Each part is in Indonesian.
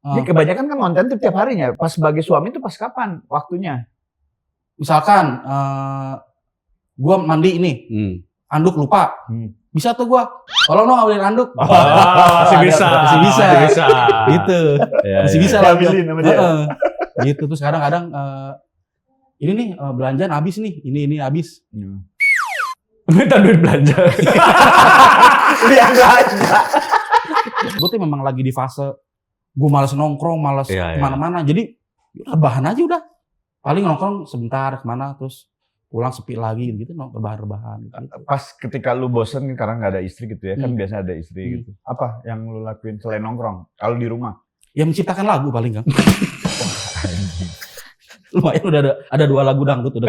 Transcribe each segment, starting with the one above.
Jadi kebanyakan kan konten tuh tiap harinya. Pas sebagai suami itu pas kapan waktunya? Misalkan gue mandi ini, anduk lupa, bisa tuh gue, tolong dong ambilin anduk. Masih bisa. Gitu, masih bisa lah. Gitu terus kadang-kadang ini nih belanjaan habis nih, ini habis. Minta duit belanja. Lihat belanja. Gue tuh memang lagi di fase gue malas nongkrong, malas kemana-mana, jadi rebahan aja udah. Paling nongkrong sebentar kemana, terus pulang sepi lagi gitu, rebahan-rebahan. Gitu. Pas ketika lu bosen karena nggak ada istri gitu ya, kan biasanya ada istri gitu. Apa yang lu lakuin selain nongkrong? Kalau di rumah? Ya menciptakan lagu paling kan. Lumayan udah ada 2 lagu dangdut udah.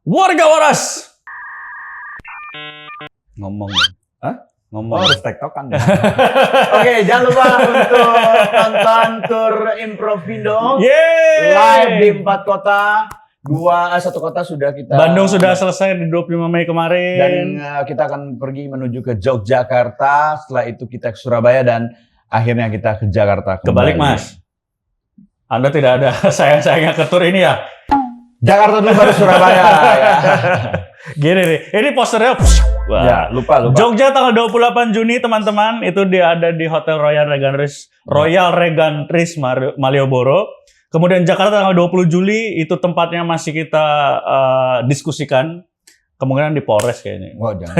Warga waras. Ngomong. Hah? Ngomong. Harus tektokan. Oke, jangan lupa untuk nonton tur Improvindo live di 4 kota. 1 kota sudah kita. Bandung sudah selesai di 25 Mei kemarin. Dan kita akan pergi menuju ke Yogyakarta. Setelah itu kita ke Surabaya dan akhirnya kita ke Jakarta kembali. Kebalik Mas. Anda tidak ada sayang-sayangnya ke tur ini ya? Jakarta dulu baru Surabaya. Ya. Gini nih, ini posternya. Wah. Ya, lupa. Jogja tanggal 28 Juni teman-teman, itu dia ada di Hotel Royal Regan Tris Malioboro. Kemudian Jakarta tanggal 20 Juli itu tempatnya masih kita diskusikan. Kemungkinan di Polres kayaknya. Oh, jangan.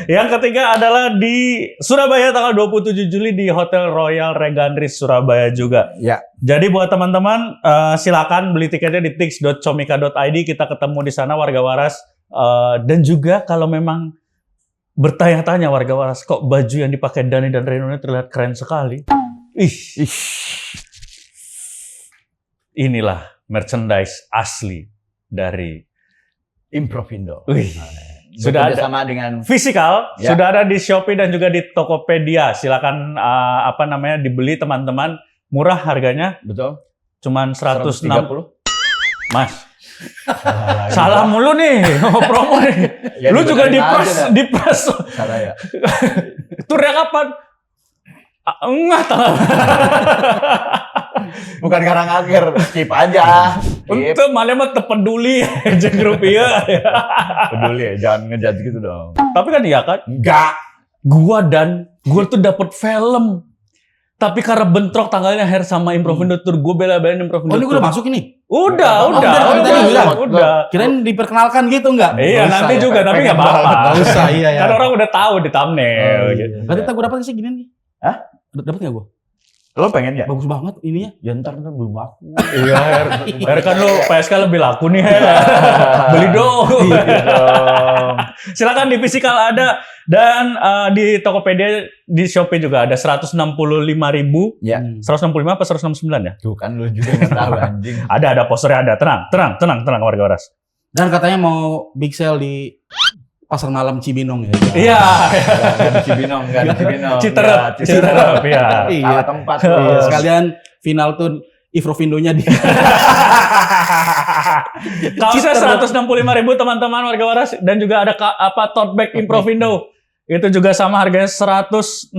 Yang ketiga adalah di Surabaya tanggal 27 Juli di Hotel Royal Regan Tris Surabaya juga. Ya. Jadi buat teman-teman silakan beli tiketnya di tix.comika.id, kita ketemu di sana warga waras. Dan juga kalau memang bertanya-tanya warga waras, kok baju yang dipakai Dani dan Reno ini terlihat keren sekali. Inilah merchandise asli dari Improvindo. Sudah ada sama dengan fisikal, sudah ada di Shopee dan juga di Tokopedia. Silakan dibeli teman-teman, murah harganya. Betul. Cuman 160. Mas. Salah mulu nih, promo nih. Ya, lu juga dipres. Salah ya. Turnya kapan? Enggak tahu. Bukan karena ngakir, skip aja. Untuk malah mah peduli aja rupiah. Peduli ya, jangan ngejudge gitu dong. Tapi kan iya kan? Enggak. Gua tuh dapet film. Tapi karena bentrok tanggalnya Her sama Improvindo Tour, gue bela-belain Improvindo Tour. Oh, ini udah masuk ini? Udah. Kirain diperkenalkan gitu enggak? Iya, nanti juga, tapi enggak apa-apa. Enggak usah, iya. Kan orang udah tahu di thumbnail. Berarti gue dapat sih gini nih. Hah? Dapat enggak gue? Lo pengen ya? Bagus banget ininya. Ya ntar belum laku. Iya, Her kan lu PSK lebih laku nih, Her. Beli dong. Silakan di Physical ada dan di Tokopedia, di Shopee juga ada 165.000. Ya. 165 apa 169 ya? Tuh kan lu juga nggak tahu anjing. Ada posternya ada. Tenang warga waras. Dan katanya mau big sale di Pasar Malam Cibinong ya. Iya. Enggak di Cibinong. Citerep, ya. Salah tempat. Iya, sekalian final tuh Improvindonya di. Kaosnya 165.000 teman-teman warga waras dan juga ada tote bag Improvindo. Itu juga sama harganya 165.000.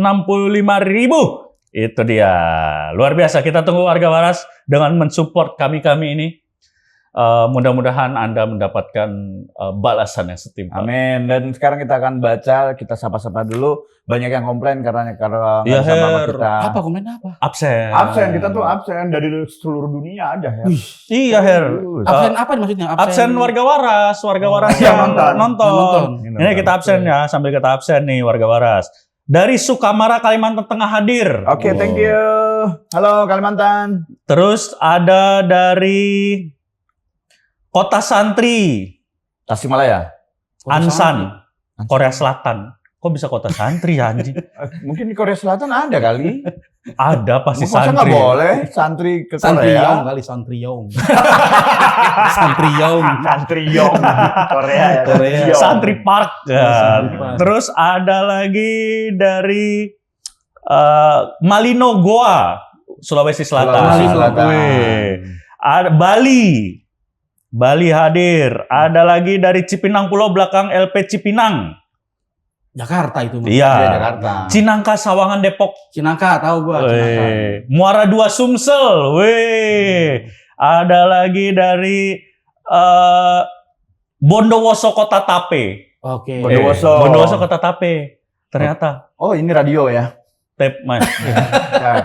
Itu dia. Luar biasa. Kita tunggu warga waras dengan mensupport kami ini. Mudah-mudahan Anda mendapatkan balasan yang setimpal. Amin. Dan sekarang kita akan baca, kita sapa-sapa dulu. Banyak yang komplain karena nggak bisa sama kita. Apa komplain apa? Absen, kita tuh absen dari seluruh dunia ada ya. Iya, Her. Absen apa maksudnya? Absen warga waras yang nonton. Ini kita absen ya, sambil kita absen nih warga waras. Dari Sukamara, Kalimantan Tengah hadir. Oke, thank you. Halo Kalimantan. Terus ada dari Kota Santri, Tasikmalaya. Ansan, Korea Selatan. Kok bisa kota santri anjing? Mungkin di Korea Selatan ada kali. Ada pasti Masa nggak santri. boleh santri ke Santriyong Korea? kali, Santriyong. Santriyong. Santriyong. Korea ya. Korea. Santriyong. Santri Park. Ya. Santri Park. Terus ada lagi dari Malino Goa, Sulawesi Selatan. Sulawesi Malino. Selatan. Wih. Ada Bali. Bali hadir. Ada lagi dari Cipinang Pulau belakang LP Cipinang. Jakarta itu mah. Iya. Iya, Jakarta. Cinangka Sawangan Depok. Cinangka tahu gua. Cinangka. Weh. Muara 2 Sumsel. Weh. Ada lagi dari Bondowoso Kota Tape. Oke. Bondowoso. Bondowoso Kota Tape. Ternyata Oh, ini radio ya. tape mas.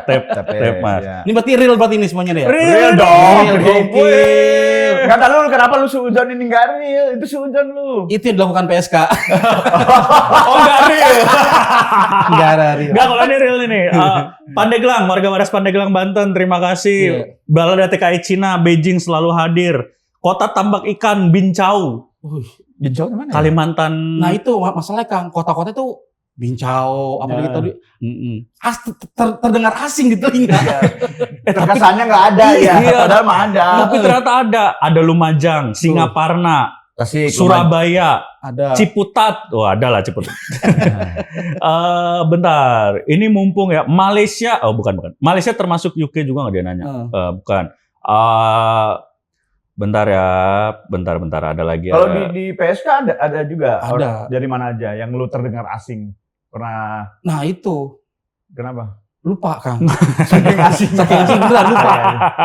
Tape, Mas. Ya. Ini berarti real berarti ini semuanya deh. ya? Real dong. Real, Gokil. Kata lu kenapa lu suujon ini nggak real? Itu suujon lu. Itu yang dilakukan PSK. Oh enggak real. Enggak ada real. Enggak, kalau ini real ini. Pandeglang, warga waras Pandeglang Banten, terima kasih. Iya. Balada TKI Cina, Beijing selalu hadir. Kota tambak ikan Bincau, Bincau kemana? Kalimantan. Nah itu masalahnya Kang, kota-kota itu Bincau, apa Ya. gitu. Terdengar asing di telinga. Terkesannya nggak ada ya. Iya. Padahal mah ada. Tapi ternyata ada. Ada Lumajang, Singaparna, Tasik, Surabaya, Ada. Ciputat. Oh, ada lah Ciputat. Bentar. Ini mumpung ya. Malaysia. Oh, bukan. Malaysia termasuk UK juga nggak dia nanya? Bukan. Bentar ya. Bentar. Ada lagi. Kalau di PSK ada juga. Ada. Orang dari mana aja yang lu terdengar asing? Pernah Nah itu kenapa? lupa Kang. Saking asing. Saking asing beneran lupa.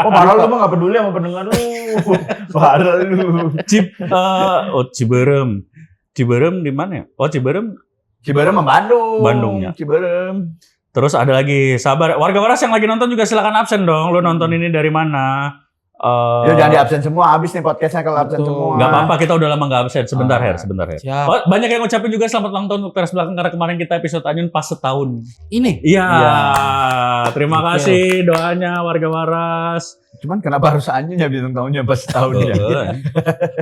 Oh, parah lu mah nggak peduli sama pendengar lu. Parah lu. Ciberem. Ciberem di mana ya? Oh, Ciberem. Ciberem sama Bandung. Bandung, ya. Ciberem. Terus ada lagi, sabar. Warga waras yang lagi nonton juga silakan absen dong. Lu nonton ini dari mana? Ya jangan di absen semua. Habis nih podcastnya kalau absen Betul. semua. Nggak apa-apa, kita udah lama nggak absen. Sebentar, Her. Siap. Oh, banyak yang ngucapin juga selamat ulang tahun untuk teras belakang karena kemarin kita episode Anyun pas setahun. Ini. Iya. Iya. Terima Oke. kasih doanya warga waras. Cuman kenapa harus Anyun ya bintang tahunnya pas tahun ya?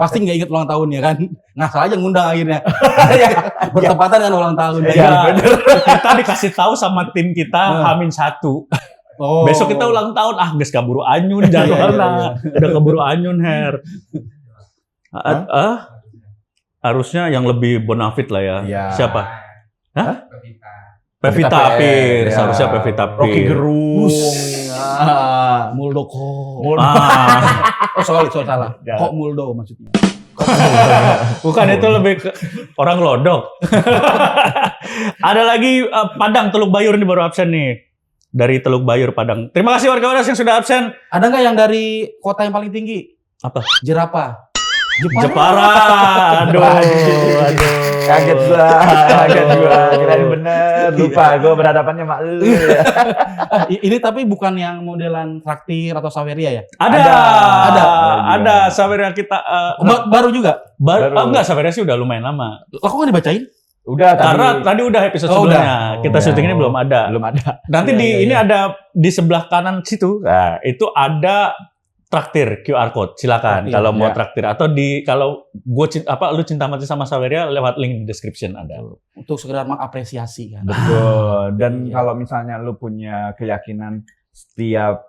Pasti nggak inget ulang tahun ya kan? Ngasal aja ngundang akhirnya. Bertepatan dengan ulang tahun. Iya. Kita dikasih tahu sama tim kita H-1. Oh. Besok kita ulang tahun. Geus kaburu Anyun jadwalna. Udah keburu Anyun, Her. Harusnya yang lebih bonafit lah ya. Iya. Siapa? Hah? Pevita Pevita Apir. ya. Seharusnya Pevita Apir. Rocky Gerung. Muldoko. Ah, Oh salah. Ya. Kok Muldo maksudnya? bukan itu lebih ke orang lodok. Ada lagi Padang Teluk Bayur ini baru absen nih. Dari Teluk Bayur Padang. Terima kasih warga waras yang sudah absen. Ada nggak yang dari kota yang paling tinggi? Apa? Jerapah. Jepara. Aduh. Kaget gua. Kirain bener. Lupa gua berhadapannya sama lu. Ini tapi bukan yang modelan traktir atau saweria ya? Ada Saweria kita Baru juga? Baru. enggak, Saweria sih udah lumayan lama. Lah kok nggak dibacain? Udah Karena tadi udah episode Oh, sebelumnya. udah. Kita syuting ini belum ada. Belum ada. Nanti Iya, ini ada di sebelah kanan situ. Nah, itu ada traktir QR code. Silakan Oke, kalau mau ya. traktir atau kalau lu cinta mati sama Saweria lewat link di description ada. Untuk sekedar mengapresiasi kan. Betul. Dan Iya. kalau misalnya lu punya keyakinan setiap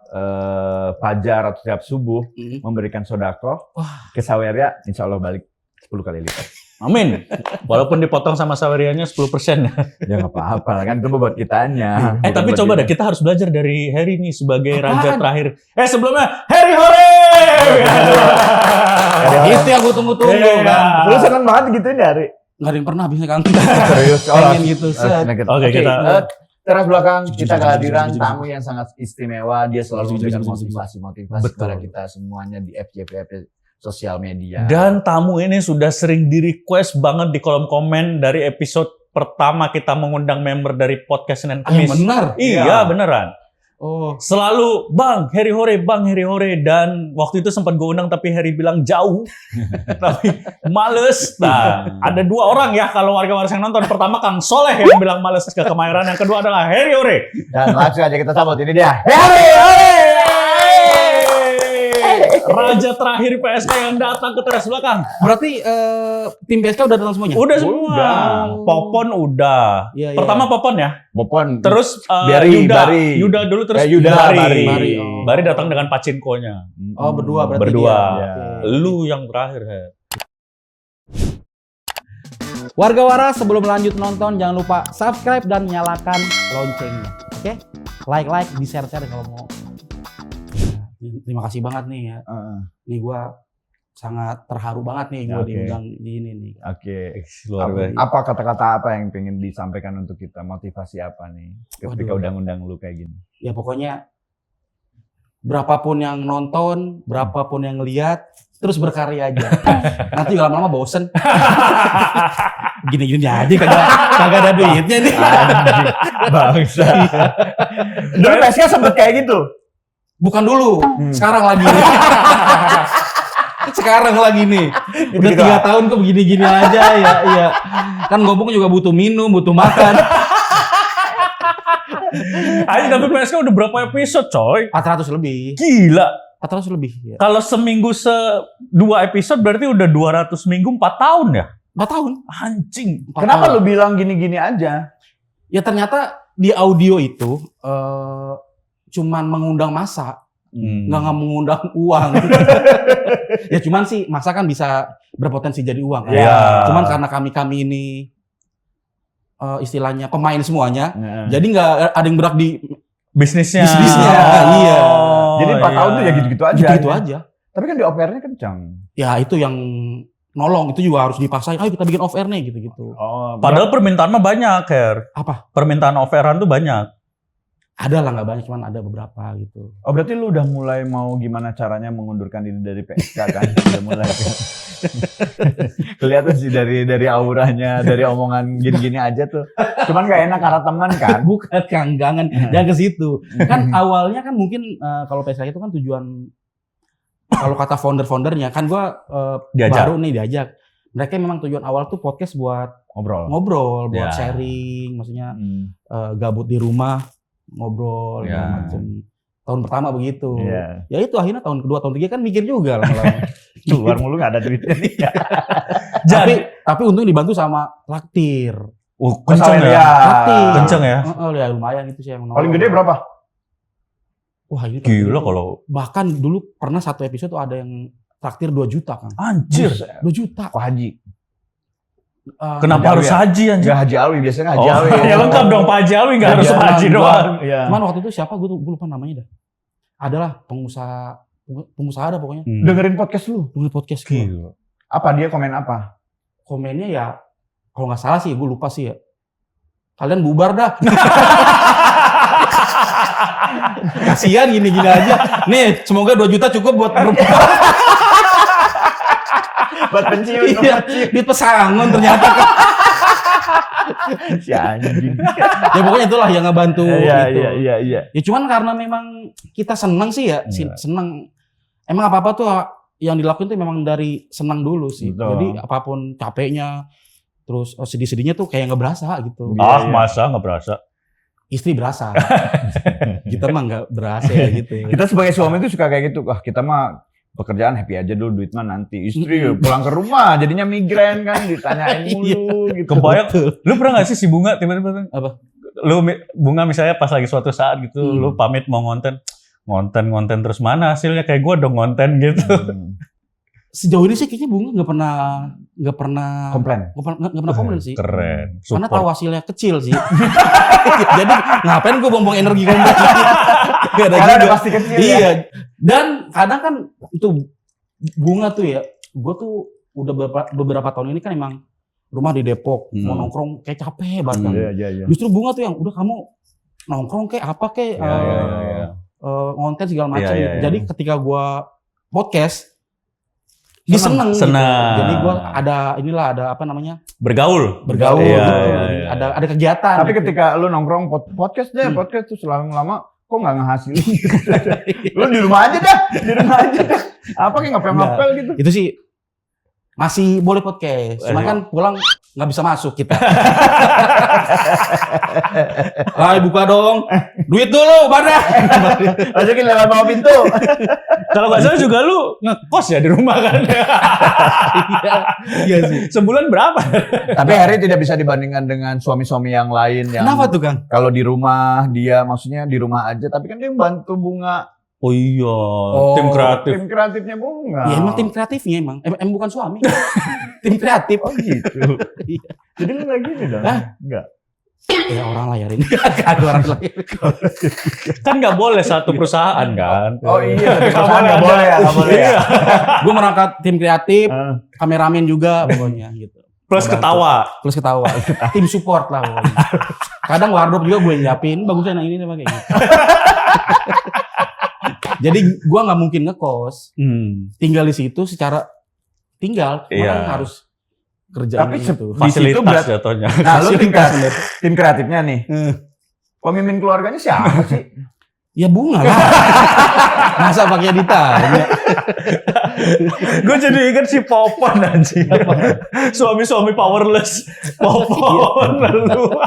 fajar atau setiap subuh memberikan sodako ke Saweria, insya Allah balik 10 kali lipat. Amin. Walaupun dipotong sama Sawerianya 10%. Ya nggak apa-apa kan, itu buat kitanya. Tapi Bukan buat coba kita. deh, kita harus belajar dari Harry nih sebagai raja Apaan? terakhir. Sebelumnya Harry hore! Itu yang gue tunggu-tunggu Iya. kan. Lu seneng banget gitu ini Hari. Nggak ada yang pernah bisa kan. Serius. Pengen gitu. Set. Oke, kita- teras belakang kita kehadiran tamu yang sangat istimewa. Dia selalu memberikan motivasi Betul. kepada kita semuanya di FJP sosial media. Dan tamu ini sudah sering di-request banget di kolom komen dari episode pertama kita mengundang member dari podcast Senin Ah, yang Kamis. benar. Iya, Iya. beneran. Oh. Selalu, Bang Harry hore. Dan waktu itu sempat gue undang tapi Harry bilang jauh. Tapi males. Nah, ada 2 orang ya kalau warga waras yang nonton. Pertama Kang Soleh yang bilang males ke Kemayoran. Yang kedua adalah Harry hore. Dan langsung aja kita sambut ini dia. Harry. Raja terakhir PSK yang datang ke teras belakang. Berarti tim PSK udah datang semuanya? Udah semua. Udah. Popon udah. Iya, iya. Pertama Popon ya. Popon. Terus Yuda dulu terus Bari. Bari datang dengan pacinkonya. Oh, berdua berarti Berdua. dia. Oke. Lu yang terakhir, Her. Warga Waras, sebelum lanjut nonton jangan lupa subscribe dan nyalakan loncengnya. Oke? Like, di-share kalau mau. Ya, terima kasih banget nih ya. Nih gua sangat terharu banget nih gua diundang di ini nih. Oke. Luar biasa. Apa kata-kata apa yang pengen disampaikan untuk kita? Motivasi apa nih ketika Waduh. undang-undang lu kayak gini? Ya pokoknya berapapun yang nonton, berapapun yang lihat, terus berkarya aja. Nanti lama-lama bosen. Gini-gini aja kagak ada duitnya nih. Bangsa. Dulu PSK sempet kayak gitu. Bukan dulu, sekarang lagi. Sekarang lagi nih. Udah Gitu, 3 tahun kok begini-gini aja ya. Iya. Kan Gobong juga butuh minum, butuh makan. Ayo tapi PSK udah berapa episode, coy? 400 lebih. Gila. 400 lebih. Ya. Kalau seminggu 2 episode berarti udah 200 minggu 4 tahun ya? 4 tahun. Anjing. 4 Kenapa tahun. lu bilang gini-gini aja? Ya ternyata di audio itu cuman mengundang massa, nggak mengundang uang. Ya cuman sih massa kan bisa berpotensi jadi uang kan. Iya. Cuman karena kami ini istilahnya pemain semuanya, jadi nggak ada yang berak di Bisnisnya. Iya. Jadi 4 tahun tuh ya gitu-gitu aja. gitu aja. Tapi kan di OPR-nya kencang. Ya itu yang nolong, itu juga harus dipaksain. Ayo kita bikin off air nih gitu-gitu. Oh, Padahal permintaan mah banyak, Her. Apa? Permintaan offeran tuh banyak. Ada lah, nggak banyak, cuman ada beberapa gitu. oh berarti lu udah mulai mau gimana caranya mengundurkan diri dari PSK kan? Udah mulai. Kelihatan sih dari auranya, dari omongan gini-gini aja tuh. Cuman gak enak karena teman kan. Bukan jangan ke situ. Kan awalnya kan mungkin kalau PSK itu kan tujuan, kalau kata founder-foundernya kan gua Diajak. baru nih diajak. Mereka memang tujuan awal tuh podcast buat ngobrol, buat Ya. sharing, maksudnya gabut di rumah, ngobrol, Ya. segala macem. Tahun pertama begitu. Iya. Ya itu akhirnya tahun kedua, tahun ketiga kan mikir juga lama-lama. Keluar mulu gak ada duitnya nih. tapi untung dibantu sama Traktir. Kenceng ya. Traktir. Kenceng ya. Ya lumayan itu sih yang Paling gede berapa? Wah ini Gila kalau. bahkan dulu pernah satu episode tuh ada yang traktir 2 juta kan. Anjir. 2 juta. Kok haji? Kenapa harus haji anjir? Gak haji alwi, biasanya haji Oh, alwi. ya lengkap dong Pak Haji Alwi, nggak harus Iya, haji doang. Iya. Cuman waktu itu siapa gue lupa namanya dah. Adalah pengusaha ada pokoknya. Dengerin podcast lu. Dengerin podcast gue. Gila. Apa dia komen apa? Komennya ya kalau nggak salah sih gue lupa sih ya. Kalian bubar dah. Kasihan gini-gini aja. Nih, semoga 2 juta cukup buat Buat pensiun. iya, di pesangon ternyata. Si anjing. Ya pokoknya itulah yang ngebantu gitu. Iya. Ya cuman karena memang kita senang sih ya, Iya. senang. Emang apa-apa tuh yang dilakuin tuh memang dari senang dulu sih. Betul. Jadi apapun capeknya, terus sedih-sedihnya tuh kayak nggak berasa gitu. Ah, Iya. masa nggak berasa? Istri berasa. Kita mah nggak berasa ya gitu. Kita sebagai suami tuh suka kayak gitu. Wah, kita mah pekerjaan happy aja dulu, duit mah nanti. Istri pulang ke rumah jadinya migrain kan, ditanyain mulu gitu. Kebayang. Lu pernah nggak sih si Bunga tiba-tiba? Apa? Bunga misalnya pas lagi suatu saat gitu, lu pamit mau ngonten terus mana hasilnya kayak gue dong ngonten gitu. Sejauh ini sih kayaknya Bunga nggak pernah Komplain. komplain sih. Keren. Karena Support. tahu hasilnya kecil sih. Jadi ngapain gue buang energi komplain? Gak ada Karena juga. udah pasti kecil ya. Iya. Dan kadang kan itu Bunga tuh ya, gue tuh udah beberapa tahun ini kan emang rumah di Depok, mau nongkrong kayak capek banget kan. Iya. Justru Bunga tuh yang udah kamu nongkrong kayak apa kayak Iya. ngonten segala macam. Iya. Jadi ketika gue podcast, dia seneng. Senang. Gitu. Jadi gue ada apa namanya? Bergaul. Bergaul Iya, gitu. iya, Jadi iya. ada kegiatan. Tapi gitu. ketika lu nongkrong podcast tuh selang lama kok nggak ngehasilin gitu. Lu di rumah aja dah. Apa kayak ngapel-ngapel gitu. Itu sih masih boleh podcast. Cuma kan pulang nggak bisa masuk kita. Hai buka dong, duit dulu mana? Masukin lewat bawah pintu. Kalau nggak salah juga lu ngekos ya di rumah kan? Iya sih. Sebulan berapa? Tapi Harry tidak bisa dibandingkan dengan suami-suami yang lain yang Kenapa tuh Kang? kalau di rumah dia maksudnya di rumah aja, tapi kan dia bantu Bunga. Oh iya, tim kreatif. Tim kreatifnya Bunga. Ya emang tim kreatifnya emang bukan suami. Tim kreatif. Oh gitu. Iya. Jadi lu nggak gini dong? Hah? Enggak. Ya orang layarin. Ada orang layarin. Kan nggak boleh satu perusahaan kan? Oh iya, nggak boleh ya, nggak boleh ya. Gue merangkat tim kreatif, kameramen juga pokoknya gitu. Plus ketawa. Plus ketawa. Tim support lah pokoknya. Kadang wardrobe juga gue nyiapin, bagusnya yang ini pakai ini. Jadi gue nggak mungkin ngekos, tinggal di situ secara tinggal, Iya. harus kerjaan Tapi itu. Fasilitas jatuhnya. Nah, lu tim kreatifnya nih. Pemimpin keluarganya siapa sih? Ya Bunga lah. Masa pakai ditanya? Gue jadi inget si Popon anjing. Suami-suami powerless. Popon lalu.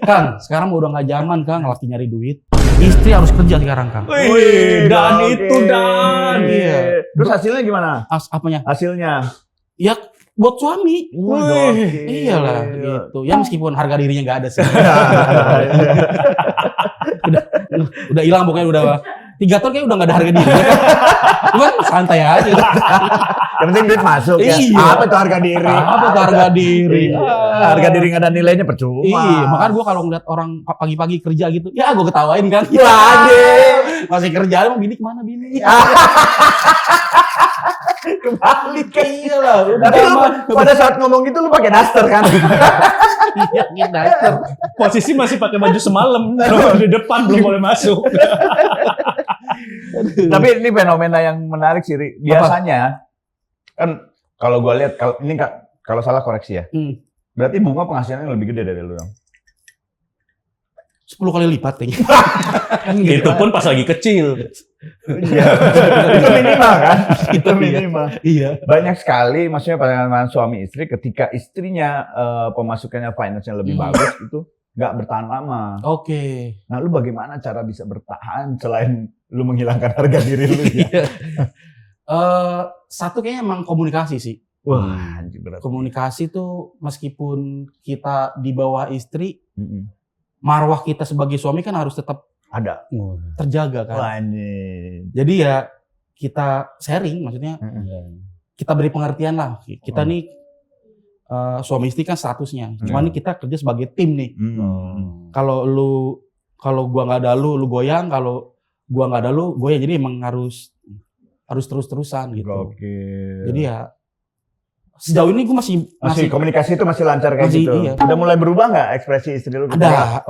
Kang, sekarang udah nggak zaman Kang, laki nyari duit. Istri harus kerja sekarang Kang. Wih, dan oke. itu dan. Iya. Terus hasilnya gimana? Apanya? Hasilnya. Ya buat suami. Wih, Iyalah gitu. Ya meskipun harga dirinya nggak ada sih. udah hilang pokoknya udah 3 tahun kayak udah nggak ada harga diri. Cuman santai aja. Yang penting duit masuk ya. Iya. Apa tuh harga diri? Apa tuh harga diri? Harga diri nggak ada nilainya percuma. Iya, makanya gue kalau ngeliat orang pagi-pagi kerja gitu, ya gue ketawain kan. Masih kerjaan, mau bini kemana bini? Kembali ke Iya lah. Tapi lu pada saat ngomong gitu lu pakai daster kan? Iya, daster. Posisi masih pakai baju semalam. Kalau di depan belum boleh masuk. Tapi ini fenomena yang menarik sih, Ri. Biasanya kan kalau gua lihat kalau salah koreksi ya. Berarti Bunga penghasilannya lebih gede dari lu dong. 10 kali lipat kayaknya. Itu pun pas lagi kecil. Iya. Itu minimal kan? Itu minimal. Iya. Banyak sekali maksudnya pasangan suami istri ketika istrinya pemasukannya finance-nya lebih bagus itu nggak bertahan lama. Oke. Nah, lu bagaimana cara bisa bertahan selain lu menghilangkan harga diri lu ya? Satu kayaknya emang komunikasi sih. Wah, anjir berat. Komunikasi tuh meskipun kita di bawah istri, marwah kita sebagai suami kan harus tetap ada terjaga kan. Wah, anjir. Jadi ya kita sharing, maksudnya kita beri pengertian lah. Kita nih suami istri kan statusnya. Cuma nih kita kerja sebagai tim nih. Kalau gua nggak ada lu goyang. Kalau gua nggak ada lu goyang. Jadi emang harus terus-terusan gitu. Gokil. Jadi ya sejauh ini gua masih komunikasi itu masih lancar kayak gitu. Iya. Udah mulai berubah nggak ekspresi istri lu? ada.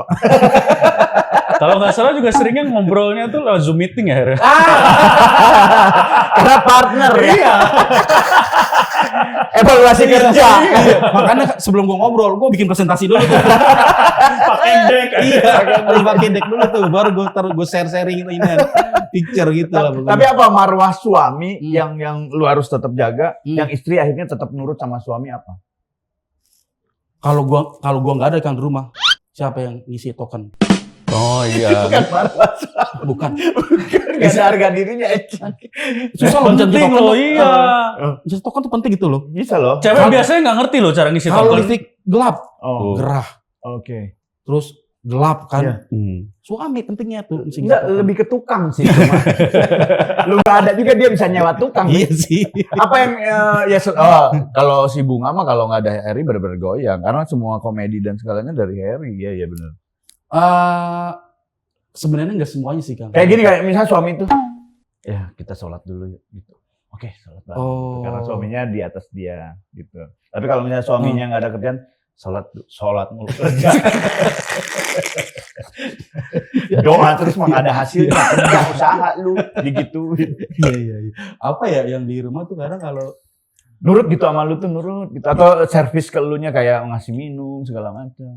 Kalau nggak salah juga seringnya ngobrolnya tuh lewat Zoom meeting ya. Karena partner ya. Iya. Evaluasi kerja. Makanya sebelum gua ngobrol, gua bikin presentasi dulu. Pakai deck. Iya, harus pakai deck dulu tuh. Baru gua sharing ini picture gitu lah. Tapi apa marwah suami yang lu harus tetap jaga, yang istri akhirnya tetap nurut sama suami apa? Kalau gua nggak ada kan di rumah, siapa yang ngisi token? Oh iya. Bukan marwah suami. Bukan. Gak ada harga dirinya. Susah loh Penting token loh, tuh. iya. Ngisi token tuh penting gitu loh. Bisa loh. Cewek biasanya nggak ngerti loh cara ngisi Kalau token. listrik gelap, Oh, gerah, oke. terus gelap kan. Iya. Suami pentingnya tuh. ngisi Enggak, token. lebih ke tukang sih. Cuma. Lu nggak ada juga dia bisa nyewa tukang. Iya sih. Apa yang kalau si Bunga mah kalau nggak ada Harry bener-bener goyang karena semua komedi dan segalanya dari Harry. Iya bener. Sebenarnya nggak semuanya sih Kang. Kayak gini kayak misalnya suami itu, ya kita sholat dulu yuk gitu. Oke, sholat bareng. Oh. Karena suaminya di atas dia gitu. Tapi kalau misalnya suaminya nggak ada kerjaan, sholat mulu. Doa terus mah nggak ada hasilnya. Nggak usaha lu digituin. Iya. Apa ya yang di rumah tuh kadang kalau Nurut gitu sama lu tuh nurut gitu. Atau servis ke elunya kayak ngasih minum segala macam.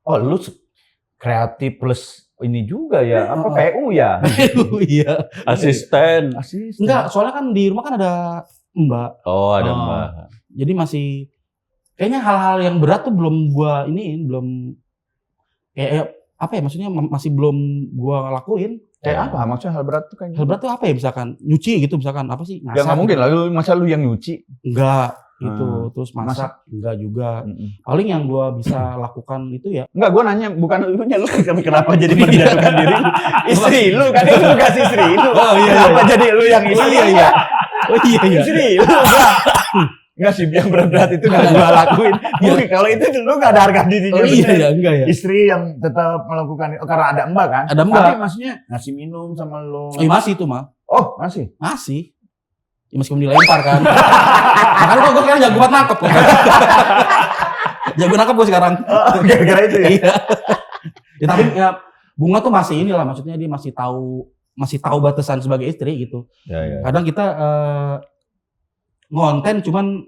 Oh lu kreatif plus ini juga ya, apa PU ya? iya. Asisten. Asis. Enggak, soalnya kan di rumah kan ada Mbak. Oh, ada Oh. Mbak. Jadi masih kayaknya hal-hal yang berat tuh belum gua belum apa ya maksudnya masih belum gua lakuin. Kayak apa? Maksudnya hal berat tuh kayak Hal berat tuh apa ya misalkan nyuci gitu misalkan apa sih? Ya nggak mungkin lah, masa lu yang nyuci? Enggak itu terus masak enggak juga. Paling yang gua bisa lakukan itu ya. Enggak, gua nanya bukan lu kenapa jadi menjatuhkan diri istri lu kan itu bukan istri lu. Oh iya. Kenapa jadi lu yang istri? Iya. Oh iya. Istri lu enggak sih yang berat itu enggak gua lakuin. Mungkin kalau itu lu enggak ada harga dirinya. Oh iya enggak ya. Istri yang tetap melakukan itu karena ada mbak kan? Ada mbak. Tapi maksudnya ngasih minum sama lu. Masih itu mah. Oh, masih. Ya, meskipun dilempar kan. Makanya gue sekarang jago buat nangkep kan. Jago nangkep gue sekarang. Gara-gara itu ya? Iya. Ya tapi ya Bunga tuh masih inilah, maksudnya dia masih tahu batasan sebagai istri gitu. Ya. Kadang kita ngonten cuman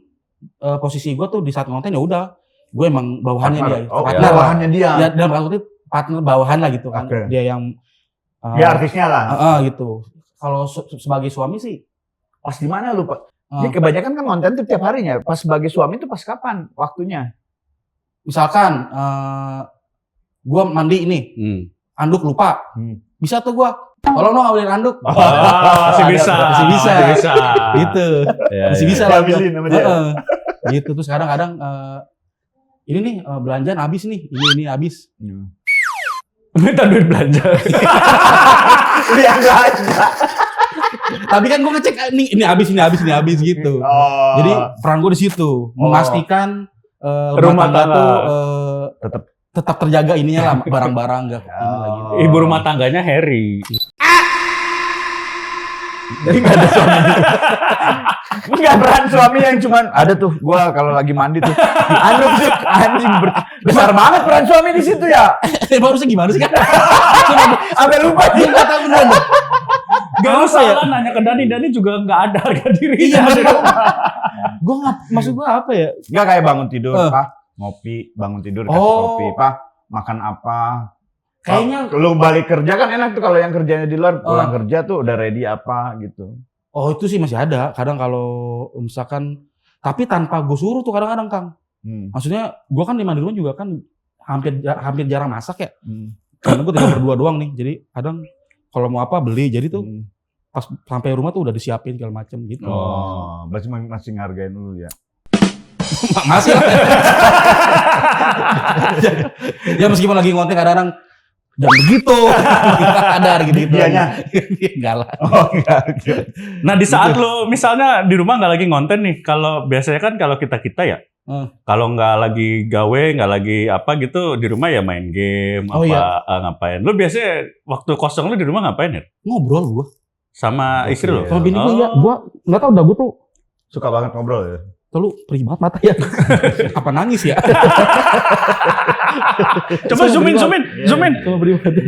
posisi gue tuh di saat ngonten ya udah gue emang bawahannya dia. Partner bawahannya dia. Ya dalam arti partner bawahan lah gitu kan. Okay. Dia yang dia artisnya lah. gitu. Kalau sebagai suami sih pas di mana lu, Pak? Ini kebanyakan kan konten tuh tiap harinya. Pas sebagai suami tuh pas kapan waktunya? Misalkan gue mandi ini, anduk lupa, bisa tuh gue, tolong dong ambilin anduk. Masih bisa. Gitu, masih bisa lah. Gitu terus kadang-kadang ini nih belanjaan habis nih, ini habis. Minta duit belanja. Lihat aja. Tapi kan gue ngecek ini habis gitu. Jadi peran gue di situ memastikan rumah tangga tuh tetap terjaga ininya lah, barang-barang enggak ini lagi. Ibu rumah tangganya Harry. Jadi nggak ada suami. Nggak peran suami yang cuman ada tuh. Gua kalau lagi mandi tuh anduk sih anjing besar banget peran suami di situ ya. Harusnya gimana sih kan? Sampai lupa dia Kata beneran. Gak usah ya nanya ke Dani juga nggak ada harga diri. Iya. Gue nggak, maksud gue apa ya? Nggak kayak bangun tidur, Pak, ngopi, bangun tidur kasih kopi, Pak, makan apa? Kayaknya lu balik kerja kan enak tuh kalau yang kerjanya di luar pulang kerja tuh udah ready apa gitu. Oh itu sih masih ada. Kadang kalau misalkan, tapi tanpa gue suruh tuh kadang-kadang Kang. Maksudnya gue kan di rumah juga kan hampir jarang masak ya. Karena gue tinggal berdua doang nih. Jadi kadang kalau mau apa beli. Jadi tuh pas sampai rumah tuh udah disiapin segala macem gitu. Oh, berarti masih ngargain dulu ya. Masih lah. Ya meskipun lagi ngonten kadang-kadang dan begitu sadar gitu. Dianya enggak lah. Oh, enggak. Nah, di saat lo misalnya di rumah nggak lagi ngonten nih, kalau biasanya kan kalau kita ya, kalau nggak lagi gawe, nggak lagi apa gitu di rumah ya main game ngapain. Lo biasanya waktu kosong lo di rumah ngapain ya? Ngobrol gua sama istri lo. Sama bini gua ya, gua nggak tahu dah gua tuh suka banget ngobrol ya. Lu perih banget mata ya. Apa nangis ya? Coba zoom in.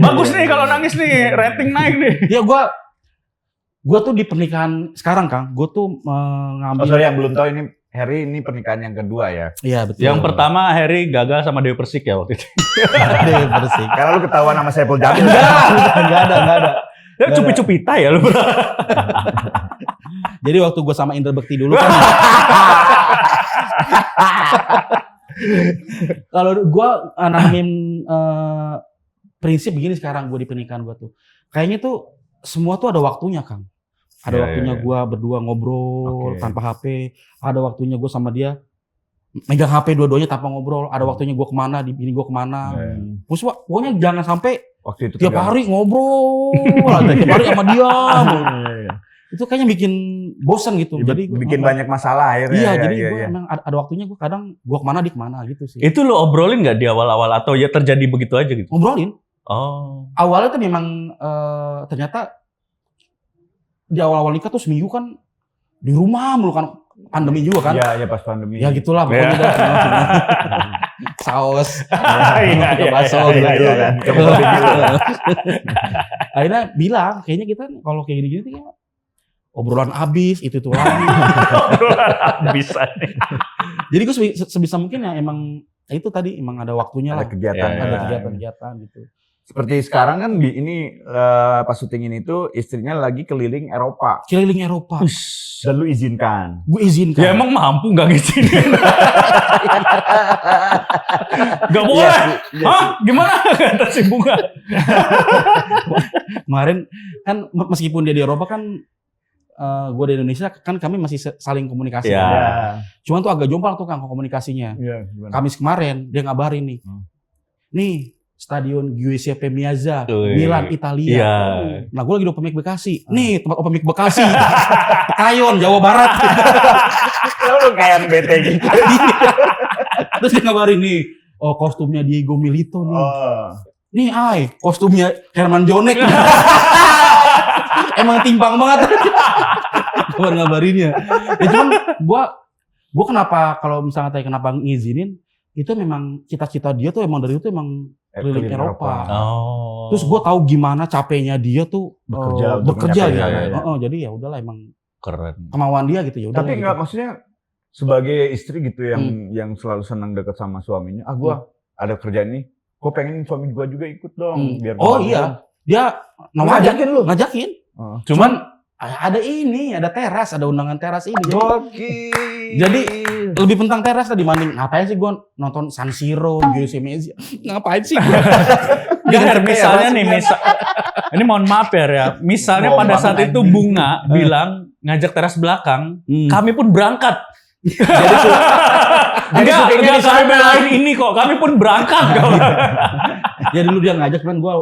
Bagus nih kalau nangis nih, rating naik nih. Ya gua tuh di pernikahan sekarang Kang, gua tuh mengambil. Oh sorry yang belum tahu ini Harry ini pernikahan yang kedua ya. Iya betul. Yang pertama Harry gagal sama Dewi Persik ya waktu itu. Dewi Persik. Karena lu ketahuan sama Saiful Jamil. Enggak ada. Ya cupita ya lu. Jadi waktu gue sama Indra Bekti dulu kan. Kalau gue nanamin prinsip begini sekarang gue di pernikahan gue tuh. Kayaknya tuh semua tuh ada waktunya Kang. Ada waktunya gue berdua ngobrol tanpa HP. Ada waktunya gue sama dia megang HP dua-duanya tanpa ngobrol. Ada waktunya gue kemana, di bini gue kemana. Terus pokoknya jangan sampai waktu itu tiap hari ngobrol. Tiap hari sama dia. Itu kayaknya bikin bosan gitu. Jadi bikin banyak masalah akhirnya. Iya, jadi gue emang ada waktunya gue kadang gue kemana dia kemana gitu sih. Itu lo obrolin nggak di awal-awal atau ya terjadi begitu aja gitu? Ngobrolin. Oh. Awalnya tuh memang ternyata di awal-awal nikah tuh seminggu kan di rumah mulu kan, pandemi juga kan. Iya pas pandemi. Ya gitulah pokoknya dah. Saus, bakso gitu kan. Akhirnya bilang kayaknya kita kalau kayak gini-gini ya obrolan habis itu lagi. Obrolan bisa nih. Jadi gue sebisa mungkin ya emang itu tadi emang ada waktunya ada lah. kegiatan. Ada kegiatan gitu. seperti sekarang kan ini pas syuting ini tuh istrinya lagi keliling Eropa Keliling Eropa. dan lu izinkan. Gue izinkan. Ya emang mampu nggak ngizinin? Gak boleh. Iya sih. Hah? Gimana kata si Bunga? Kemarin kan meskipun dia di Eropa kan gue di Indonesia kan kami masih saling komunikasi. Iya. Ya. Cuman tuh agak jomplang tuh Kang komunikasinya. Iya, gimana? Kamis kemarin dia ngabarin nih. Nih Stadion Giuseppe Meazza, Wih. Milan, Italia. Iya. Nah gue lagi di Open Mic Bekasi. Nih tempat Open Mic Bekasi. Kayon, Jawa Barat. Lu kayak bete gitu. Terus dia ngabarin nih. Oh kostumnya Diego Milito nih. Oh. Nih ay, kostumnya Herman Jonek. Emang timpang banget. Kabar ngabarinnya. Ya cuman gua kenapa kalau misalnya tanya kenapa ngizinin, itu memang cita-cita dia tuh emang dari itu emang keliling Eropa. Oh. Terus gue tahu gimana capeknya dia tuh mencapai bekerja ya. ya. Jadi ya udahlah emang Keren. kemauan dia gitu ya. Tapi udahlah enggak gitu. maksudnya sebagai istri gitu yang selalu senang dekat sama suaminya. Ah gua ada kerjaan ini, gua pengen suami gua juga ikut dong biar Oh gua iya, dia ngajakin lu. ngajakin. Oh. Cuman Ada ini, ada teras, ada undangan teras ini. Gokil. Jadi lebih pentang teras tadi dibanding ngapain sih gue nonton San Siro, Giuseppe Meazza. Ngapain sih? Enggak, misalnya nih, ini mohon maaf ya, misalnya pada saat itu Bunga bilang ngajak teras belakang, kami pun berangkat. Enggak, kami belain ini kok, kami pun berangkat. Jadi dulu dia ngajak kan gue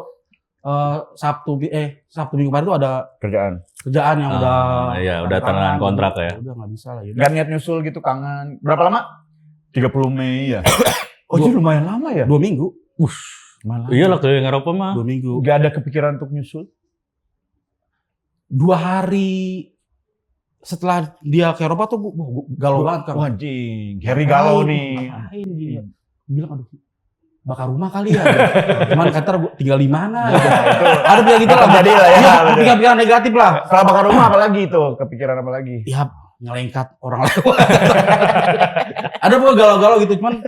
Sabtu Minggu kemarin tuh ada kerjaan yang udah tanda kontrak ya. Udah nggak bisa lah ya. Gak niat nyusul gitu, kangen. Berapa lama? 30 Mei ya. Oh itu lumayan lama ya? 2 minggu. Malah. Iya lah keliling Eropa mah. 2 minggu. Gak ada kepikiran untuk nyusul? 2 hari setelah dia ke Eropa tuh gua galau banget kan. Wajing, Harry galau nih. Ngapain dia? Bilang aduh bakar rumah kali ya. Cuman kata gua tinggal di mana? Ada bilang gitu lah. Jadi lah ya. Pikiran negatif lah. Setelah bakar rumah apalagi itu? Kepikiran apa lagi? Ya ngelengkat orang lewat. Ada pokoknya galau-galau gitu. Cuman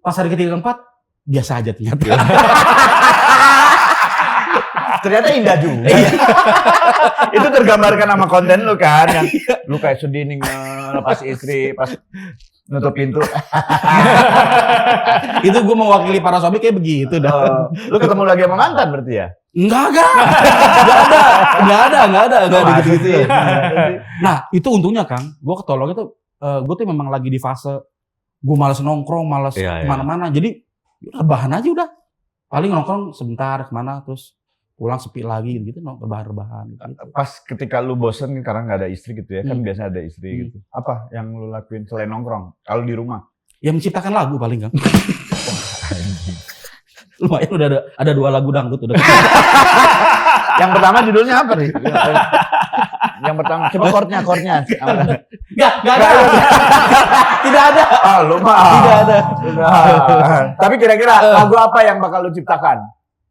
pas hari ketiga keempat biasa aja ternyata. Ternyata indah juga. Itu tergambarkan sama konten lu kan, yang lu kayak sedih nih ngelepas istri pas nutup pintu. Itu gue mewakili para suami kayak begitu dah. Lu ketemu lagi sama mantan berarti ya? Enggak ada gitu-gitu. Nah, itu untungnya Kang, gue ketolongnya tuh gue tuh memang lagi di fase gue malas nongkrong, malas kemana-mana. Jadi rebahan aja udah. Paling nongkrong sebentar kemana terus pulang sepi lagi gitu, rebahan gitu. Pas ketika lu bosen karena nggak ada istri gitu ya, kan biasa ada istri gitu. Apa yang lu lakuin selain nongkrong? Kalau di rumah? Ya menciptakan lagu paling Kang. Lumayan udah ada 2 lagu dangdut udah. Yang pertama judulnya apa nih? Yang pertama, coba chordnya. Enggak ada. Tidak ada. Ah, lu mah. Tidak ada. Tapi kira-kira lagu apa yang bakal lu ciptakan?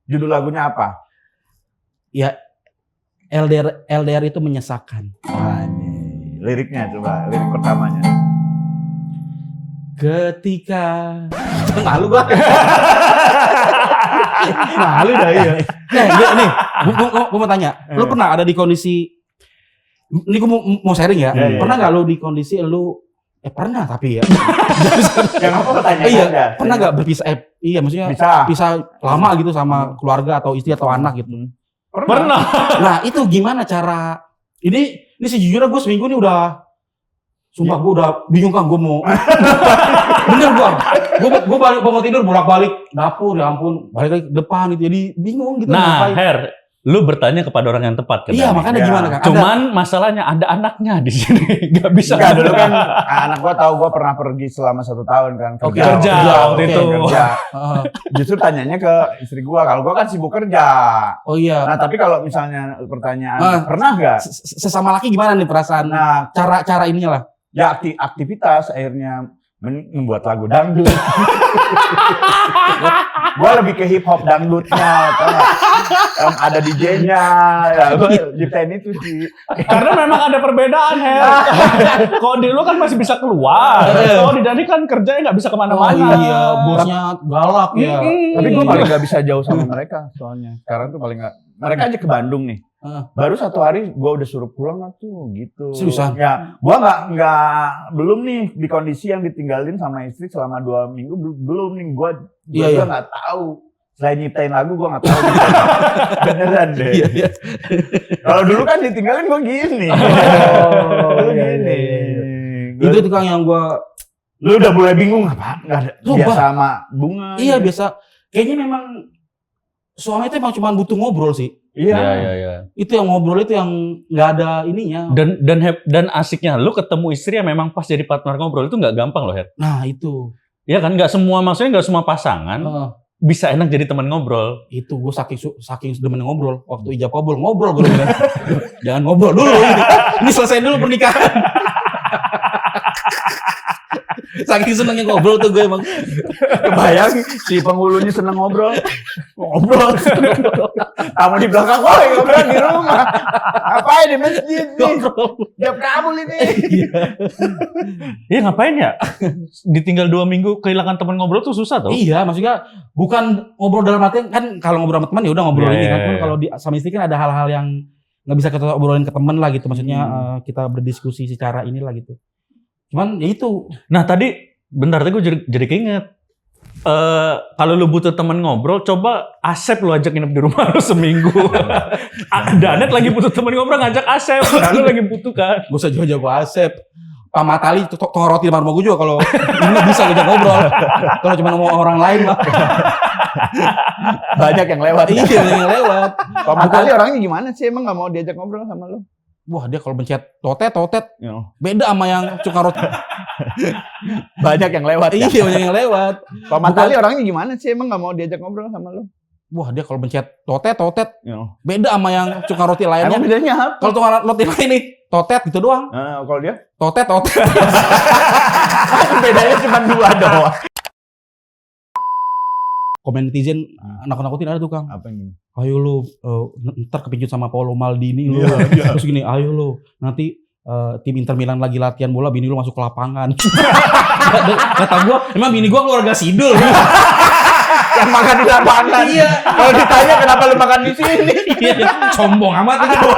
Judul lagunya apa? Ya LDR itu menyesakan. Liriknya coba, lirik pertamanya. Ketika malu gua. Malu dah iya. Nih, gua mau tanya. Lu pernah ada di kondisi ini gua mau sharing ya. Pernah enggak lu di kondisi lu pernah tapi ya. Yang apa pertanyaan? Iya, pernah enggak berpisah iya maksudnya pisah lama gitu sama keluarga atau istri atau anak gitu. Pernah. Nah, itu gimana cara ini sejujurnya gue seminggu nih udah sumpah gue udah bingung Kang, gue mau bener gue balik mau tidur bolak-balik dapur ya ampun balik lagi ke depan gitu jadi bingung gitu. Nah, Her, lu bertanya kepada orang yang tepat kan? Iya, makanya gimana Kang? Cuman masalahnya ada anaknya di sini, nggak bisa. Enggak, dulu kan anak gua tahu gua pernah pergi selama 1 tahun kan Kerja waktu itu. Justru tanyanya ke istri gua, kalau gua kan sibuk kerja. Oh iya. Nah, tapi kalau misalnya pertanyaan pernah nggak? Sesama laki gimana nih perasaan? Nah, cara ininya lah. Ya aktivitas akhirnya membuat lagu dangdut. Gue lebih ke hip hop dangdutnya, yang ada DJ-nya, ya gue ciptain itu sih. Karena memang ada perbedaan, Her. Kalau di lu kan masih bisa keluar. Kalau di Dani kan kerjanya nggak bisa kemana-mana. Oh iya, bosnya galak ya. Tapi gue paling nggak bisa jauh sama mereka soalnya. Sekarang tuh paling nggak. Mereka aja ke Bandung nih. Baru 1 hari gue udah suruh pulang lah tuh gitu. Seriusan? Ya, gue belum nih di kondisi yang ditinggalin sama istri selama 2 minggu belum nih. Gue juga nggak tahu. Selain nyiptain lagu gue nggak tahu. Beneran deh. Kalau dulu kan ditinggalin gue gini. Gini. Itu tukang yang gue. Lu udah mulai bingung apa? Nggak ada. Biasa sama bunga. Iya biasa. Kayaknya memang suami itu emang cuma butuh ngobrol sih. Iya. Itu yang ngobrol itu yang nggak ada ininya. Dan asiknya lu ketemu istri yang memang pas jadi partner ngobrol itu nggak gampang loh, Her. Nah itu. Iya kan, nggak semua pasangan bisa enak jadi teman ngobrol. Itu gue saking demen ngobrol. Waktu ijab kabul ngobrol gue bilang, jangan ngobrol dulu. Ini selesai dulu pernikahan. Saking senengnya ngobrol tuh gue emang. Kebayang si penghulunya seneng ngobrol. Kamu di belakang, woi ngobrol di rumah. Ngapain di masjid nih? Ijab kabul ini. Iya ngapain ya? Ditinggal 2 minggu kehilangan teman ngobrol tuh susah tuh. Iya, maksudnya bukan ngobrol dalam artian kan kalau ngobrol sama teman ya udah ngobrol ini kan. Kalau sama istri kan ada hal-hal yang nggak bisa kita obrolin ke teman lah gitu. Maksudnya kita berdiskusi secara inilah gitu. Cuman ya itu. Nah tadi bentar tadi gue jadi keinget. Kalau lu butuh teman ngobrol, coba Asep lu ajak nginep di rumah lu seminggu. Danet lagi butuh teman ngobrol, ngajak Asep. Nah, lu lagi butuh kan? Gue usah jauh-jauh Asep. Pak Matali tong roti di rumah gue juga kalau nggak bisa ngajak ngobrol. Kalau cuma mau orang lain mah. Banyak yang lewat. Iya, banyak yang lewat. Pak Matali orangnya gimana sih? Emang nggak mau diajak ngobrol sama lu? Wah dia kalau mencet totet beda sama yang suka roti. Banyak yang lewat. Iya banyak yang lewat. Pak Matali orangnya gimana sih? Emang nggak mau diajak ngobrol sama lu? Wah dia kalau mencet totet beda sama yang suka roti lainnya. Emang bedanya apa? Kalau tukang roti lain nih totet gitu doang. Kalau dia? Totet. Bedanya cuma 2 doang. Komen netizen nakut-nakutin ada tuh Kang. Apa ini? Ayo lu ntar kepincut sama Paolo Maldini lu. Terus gini, ayo lu nanti tim Inter Milan lagi latihan bola, bini lu masuk ke lapangan. Kata gua, emang bini gua keluarga Sidul. Yang makan di lapangan. Iya. Kalau ditanya kenapa lu makan di sini? Sombong amat itu.